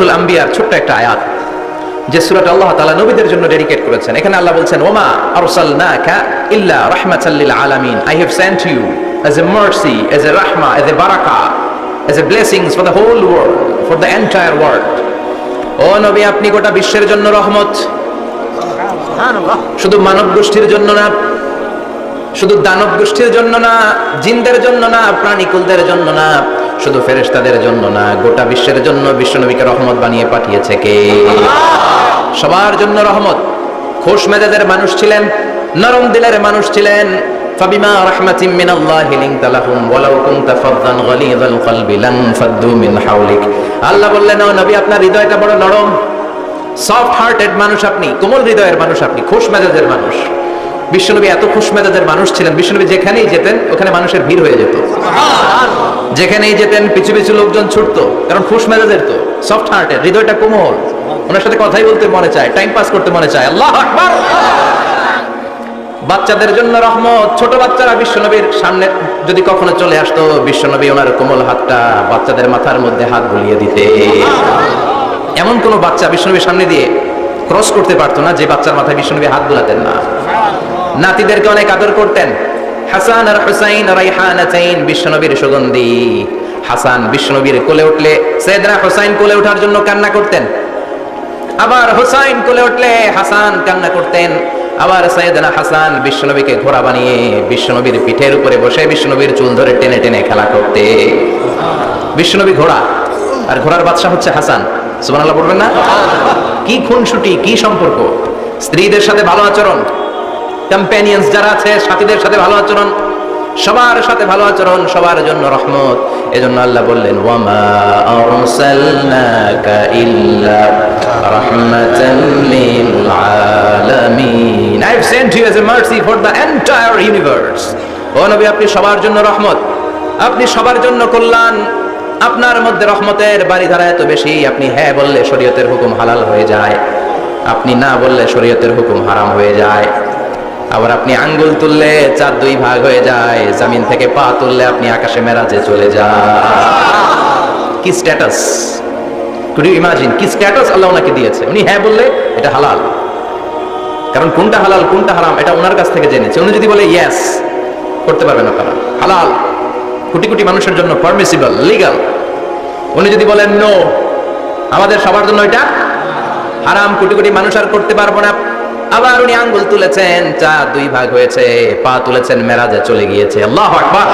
সূরাতুল আম্বিয়ার ছোট্ট একটা আয়াত, যে সূরাটা আল্লাহ তাআলা নবীদের জন্য ডেডিকেট করেছেন। এখানে আল্লাহ বলছেন, ওমা আরসালনাকা ইল্লা রাহমাতাল লিল আলামিন, I have sent you as a mercy, as a rahma, as a barakah, as a blessings for the whole world, for the entire world. ও নবী, আপনি গোটা বিশ্বের জন্য রহমত। শুধু মানব গোষ্ঠীর জন্য না, শুধু দানব গোষ্ঠীর জন্য না, জিনদের জন্য না, প্রাণীকুলদের জন্য না, শুধু ফেরেশতাদের জন্য না, গোটা বিশ্বের জন্য বিশ্বনবীকে রহমত বানিয়ে পাঠিয়েছে কে? সবার জন্য রহমত। খোশ মেজাজের মানুষ ছিলেন, নরম দিলের মানুষ ছিলেন। ফাবিমা রাহমাতিন মিনাল্লাহি লিনতা লাহুম ওয়ালাউ কুনতা ফাযযান গালিযাল কলবি লানফাদ্দু মিন হাওলিক। আল্লাহ বললেন, ও নবী, আপনার হৃদয়টা বড় নরম, সফট হার্টেড মানুষ আপনি, কোমল হৃদয়ের মানুষ আপনি, খোশ মেজাজের মানুষ। বিশ্বনবী এত খোশ মেজাজের মানুষ ছিলেন, বিশ্বনবী যেখানেই যেতেন ওখানে মানুষের ভিড় হয়ে যেত। যেখানেই যেতেন পিছু পিছু লোকজন ছুটতো, কারণ খোশ মেজাজের তো, সফট হার্টেড, হৃদয়টা কোমল, ওনার সাথে কথাই বলতে মনে চায়, টাইম পাস করতে মনে চায়। আল্লাহু আকবার। বাচ্চাদের জন্য রহমত। ছোট বাচ্চারা বিশ্বনবীর সামনে যদি কখনো চলে আসতো, বিশ্বনবী ওনার কোমল হাতটা বাচ্চাদের মাথার মধ্যে হাত বুলিয়ে দিতে। এমন কোন বাচ্চা বিশ্বনবীর সামনে দিয়ে ক্রস করতে পারতো না যে বাচ্চার মাথায় বিশ্বনবী হাত বুলাতেন না। নাতিদেরকে অনেক আদর করতেন। হাসান আর হুসাইন রাইহানাতাইন, বিশ্বনবীর সুগন্ধি। হাসান বিশ্বনবীর কোলে উঠলে সাইয়েদনা হুসাইন কোলে ওঠার জন্য কান্না করতেন, আবার হুসাইন কোলে উঠলে হাসান কান্না করতেন। আবার সাইয়েদনা হাসান বিশ্বনবীকে ঘোড়া বানিয়ে বিশ্বনবীর পিঠের উপরে বসে বিশ্বনবীর চুল ধরে টেনে টেনে খেলা করতে। বিশ্বনবী ঘোড়া, আর ঘোড়ার বাদশা হচ্ছে হাসান। সুবহানাল্লাহ বলবেন না? কি খুনসুটি, কি সম্পর্ক! স্ত্রীদের সাথে ভালো আচরণ, কম্প্যানিয়ন্স যারা আছে সাথীদের সাথে ভালো আচরণ, সবার সাথে ভালো আচরণ, সবার জন্য রহমত। এজন্য আল্লাহ বললেন, ওয়ামা আরসালনাকা ইল্লা রাহমাতাল লিল আলামিন, I have sent you as a mercy for the entire universe. ও নবী, আপনি সবার জন্য রহমত, আপনি সবার জন্য কল্যাণ। আপনার মধ্যে রহমতের বাড়িধারা এত বেশি, আপনি হ্যাঁ বললে শরীয়তের হুকুম হালাল হয়ে যায়, আপনি না বললে শরীয়তের হুকুম হারাম হয়ে যায়। আবার আপনি আঙ্গুল তুললে চার দুই ভাগ হয়ে যায়, জমিন থেকে পা তুললে আপনি আকাশে মেরাজে চলে যান। কি স্ট্যাটাস! কুড ইউ ইমাজিন কি স্ট্যাটাস আল্লাহ ওনাকে দিয়েছে। উনি হ্যাঁ বললে এটা হালাল, কারণ কোনটা হালাল কোনটা হারাম এটা ওনার কাছ থেকে জেনেছে। উনি যদি বলে ইয়েস, করতে পারবেন আপনারা, হালাল, কোটি কোটি মানুষের জন্য পারমিসিবল, লিগ্যাল। উনি যদি বলেন নো, আমাদের সবার জন্য এটা হারাম, কোটি কোটি মানুষ আর করতে পারবো না। আবার উনি আঙ্গুল তুলেছেন, চার দুই ভাগ হয়েছে, পা তুলেছেন, মেরাজে চলে গিয়েছে। আল্লাহু আকবার।